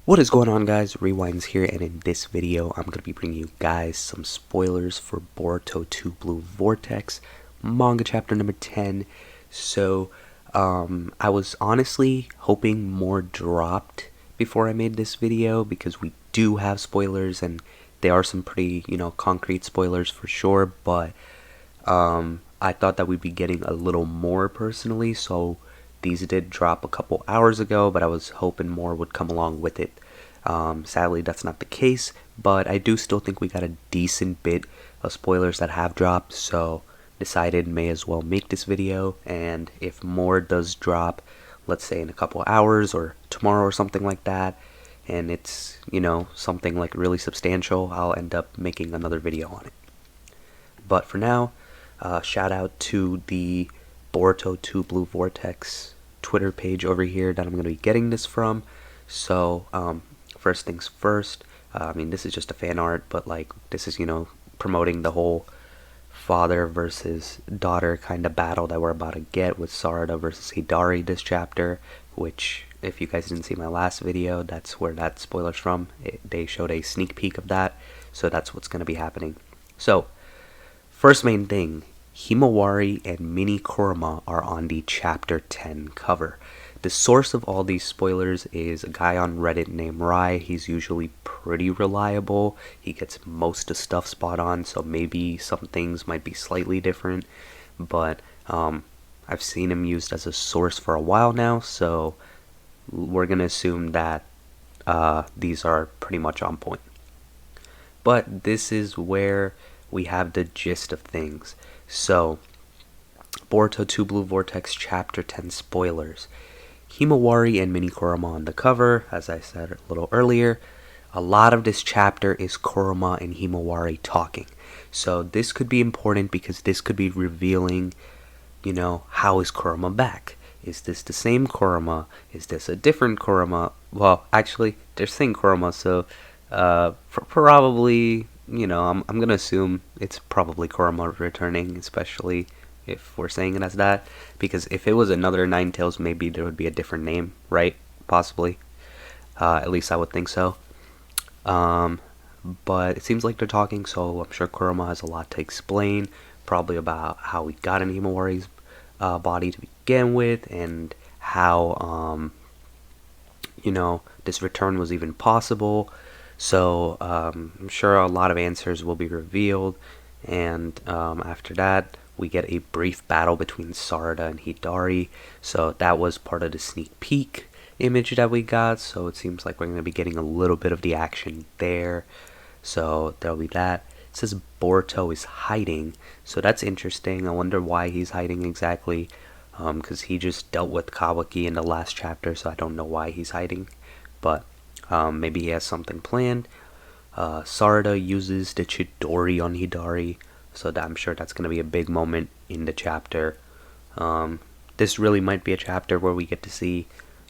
What is going on, guys? Rewinds here, and in this video I'm going to be bringing you guys some spoilers for Boruto 2 Blue Vortex manga chapter number 10. I was honestly hoping more dropped before I made this video, because we do have spoilers and they are some pretty, concrete spoilers for sure, but I thought that we'd be getting a little more personally, so these did drop a couple hours ago, but I was hoping more would come along with it. Sadly, that's not the case, but I do still think we got a decent bit of spoilers that have dropped, so decided may as well make this video. And if more does drop, let's say in a couple hours or tomorrow or something like that, and it's, something like really substantial, I'll end up making another video on it. But for now, shout out to the Boruto 2 Blue Vortex Twitter page over here that I'm going to be getting this from. So, first things first, this is just a fan art, but this is, promoting the whole father versus daughter kind of battle that we're about to get with Sarada versus Hidari this chapter, which, if you guys didn't see my last video, that's where that spoiler's from. They showed a sneak peek of that, so that's what's going to be happening. So, first main thing, Himawari and Mini Kurama are on the Chapter 10 cover. The source of all these spoilers is a guy on Reddit named Rai. He's usually pretty reliable. He gets most of stuff spot on, so maybe some things might be slightly different. But I've seen him used as a source for a while now, so we're going to assume that these are pretty much on point. But this is where we have the gist of things. So, Boruto 2 Blue Vortex Chapter 10 spoilers. Himawari and Mini Kurama on the cover, as I said a little earlier. A lot of this chapter is Kurama and Himawari talking. So this could be important because this could be revealing, how is Kurama back? Is this the same Kurama? Is this a different Kurama? Well, actually, they're saying Kurama, so probably, I'm going to assume it's probably Kurama returning, especially if we're saying it as that, because if it was another Nine Tails, maybe there would be a different name, right? Possibly. At least I would think so. But it seems like they're talking, so I'm sure Kurama has a lot to explain, probably about how he got in Himawari's body to begin with, and how, this return was even possible. So I'm sure a lot of answers will be revealed, and after that, we get a brief battle between Sarada and Hidari. So that was part of the sneak peek image that we got, so it seems like we're going to be getting a little bit of the action there. So there'll be that. It says Boruto is hiding, so that's interesting. I wonder why he's hiding exactly, because he just dealt with Kawaki in the last chapter, so I don't know why he's hiding, but maybe he has something planned. Sarada uses the Chidori on Hidari, so I'm sure that's going to be a big moment in the chapter. This really might be a chapter where we get to see,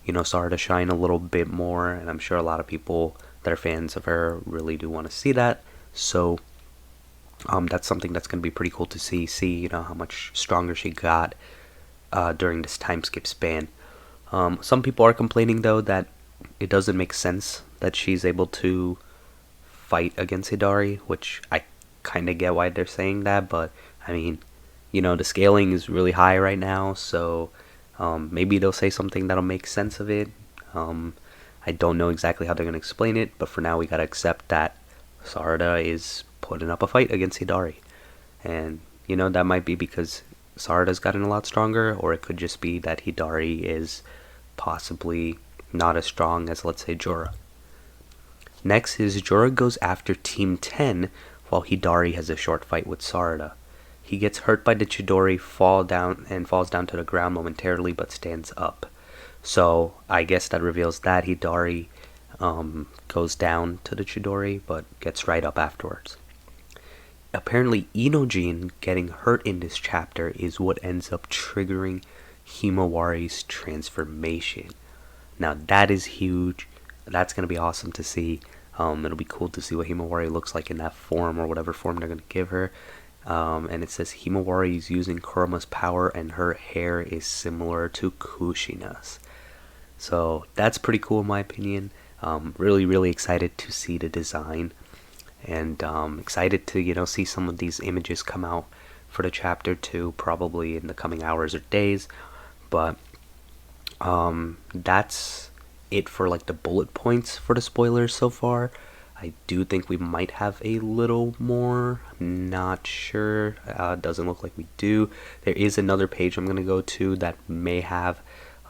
Sarada shine a little bit more, and I'm sure a lot of people that are fans of her really do want to see that. So that's something that's going to be pretty cool to see, how much stronger she got during this time skip span. Some people are complaining, though, that it doesn't make sense that she's able to fight against Hidari, which I kind of get why they're saying that, but the scaling is really high right now, so maybe they'll say something that'll make sense of it. I don't know exactly how they're going to explain it, but for now we gotta accept that Sarada is putting up a fight against Hidari, and that might be because Sarada's gotten a lot stronger, or it could just be that Hidari is possibly not as strong as, let's say, Jorah. Next is Jorah goes after Team 10 while Hidari has a short fight with Sarada. He gets hurt by the Chidori, falls down to the ground momentarily, but stands up. So I guess that reveals that Hidari goes down to the Chidori, but gets right up afterwards. Apparently, Inojin getting hurt in this chapter is what ends up triggering Himawari's transformation. Now that is huge. That's going to be awesome to see. It'll be cool to see what Himawari looks like in that form, or whatever form they're going to give her. And it says Himawari is using Kurama's power, and her hair is similar to Kushina's. So that's pretty cool in my opinion. Really excited to see the design, and excited to see some of these images come out for the chapter 2, probably in the coming hours or days. But that's it for like the bullet points for the spoilers so far. I do think we might have a little more. I'm not sure. Doesn't look like we do. There is another page I'm going to go to that may have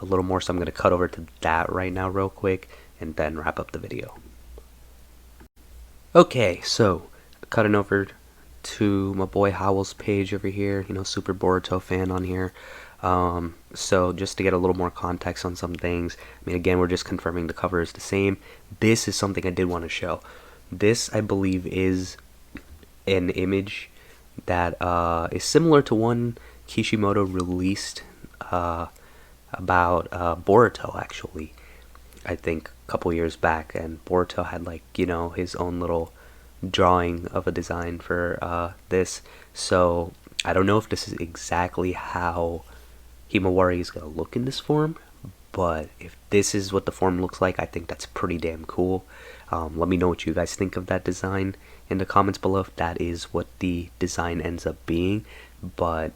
a little more, so I'm going to cut over to that right now real quick and then wrap up the video. Okay, so cutting over to my boy Howell's page over here, super Boruto fan on here. So just to get a little more context on some things, I mean, again, we're just confirming the cover is the same. This is something I did want to show. This, I believe, is an image that is similar to one Kishimoto released about Boruto, actually. I think a couple years back, and Boruto had like his own little drawing of a design for this. So I don't know if this is exactly how Himawari is going to look in this form, but if this is what the form looks like, I think that's pretty damn cool. Let me know what you guys think of that design in the comments below if that is what the design ends up being. But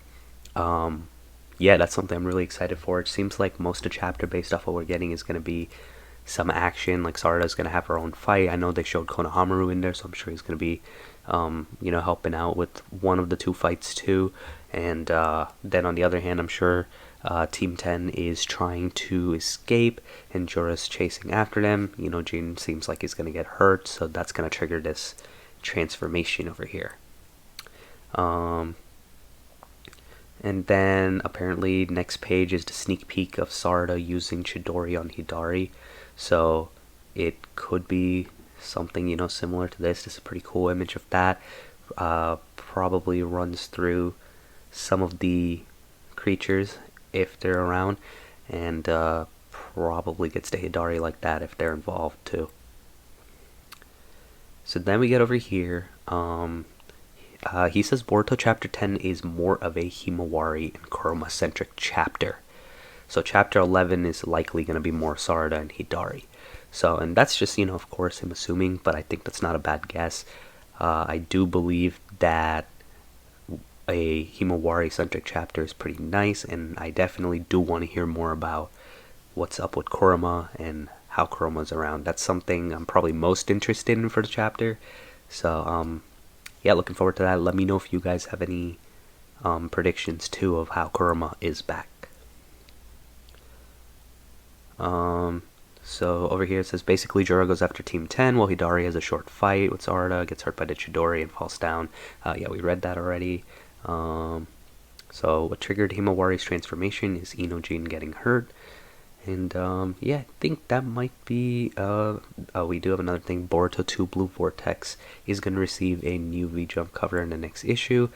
yeah, that's something I'm really excited for. It seems like most of the chapter, based off what we're getting, is going to be some action. Like Sarada's going to have her own fight. I know they showed Konohamaru in there, so I'm sure he's going to be helping out with one of the two fights too. And then on the other hand, I'm sure Team 10 is trying to escape, and Jorah's chasing after them. Jin seems like he's going to get hurt, so that's going to trigger this transformation over here. And then apparently next page is the sneak peek of Sarada using Chidori on Hidari. So it could be something similar to this. This is a pretty cool image of that. Probably runs through some of the creatures if they're around, and probably gets to Hidari like that if they're involved too. So then we get over here. He says Boruto chapter 10 is more of a Himawari and Kurama centric chapter. So chapter 11 is likely going to be more Sarada and Hidari. So, and that's just, of course, him assuming, but I think that's not a bad guess. I do believe that a Himawari-centric chapter is pretty nice, and I definitely do want to hear more about what's up with Kurama and how Kurama's around. That's something I'm probably most interested in for the chapter. So, yeah, looking forward to that. Let me know if you guys have any predictions, too, of how Kurama is back. So over here it says basically Jorah goes after Team 10 while Hidari has a short fight with Sarada, gets hurt by the Chidori and falls down. Yeah, we read that already. So what triggered Himawari's transformation is Inojin getting hurt. And yeah, I think that might be we do have another thing. Boruto 2 Blue Vortex is going to receive a new V-Jump cover in the next issue.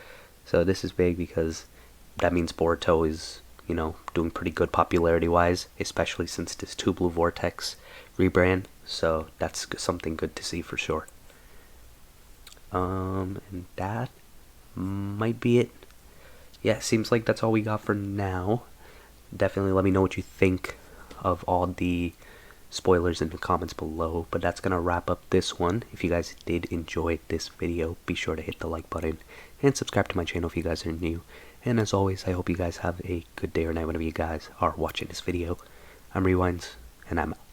So this is big because that means Boruto is doing pretty good popularity-wise, especially since this 2 Blue Vortex rebrand. So that's something good to see for sure. And that might be it. Yeah, seems like that's all we got for now. Definitely let me know what you think of all the spoilers in the comments below. But that's going to wrap up this one. If you guys did enjoy this video, be sure to hit the like button and subscribe to my channel if you guys are new. And as always, I hope you guys have a good day or night whenever you guys are watching this video. I'm Rewinds, and I'm out.